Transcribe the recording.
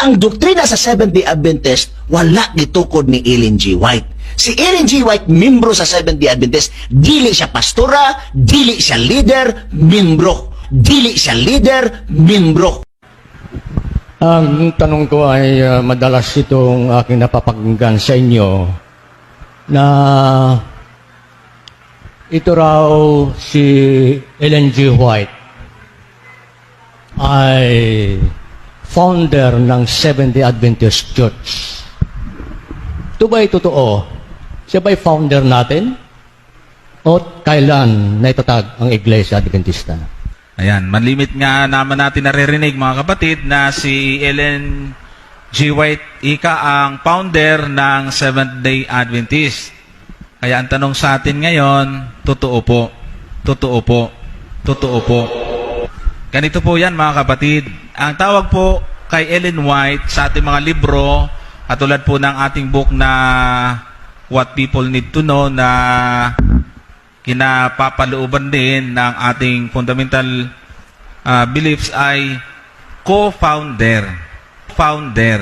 ang doktrina sa Seventh-day Adventist, wala gitukod ni Ellen G. White. Si Ellen G. White, membro sa Seventh-day Adventist, dili siya pastora, dili siya leader, membro. Dili siya leader, membro. Ang tanong ko ay madalas itong aking napapakinggan sa inyo na ito raw si Ellen G. White ay founder ng Seventh-day Adventist Church. Ito ba'y totoo? Siya ba'y founder natin? O kailan naitatag ang Iglesia Adventista? Ayan, manlimit nga naman natin naririnig mga kapatid na si Ellen G. White ang founder ng Seventh-day Adventist. Kaya ang tanong sa atin ngayon, totoo po, totoo po, totoo po. Ganito po yan mga kapatid. Ang tawag po kay Ellen White sa ating mga libro, katulad po ng ating book na What People Need to Know na kinapapalooban din ng ating fundamental beliefs ay co-founder. Founder.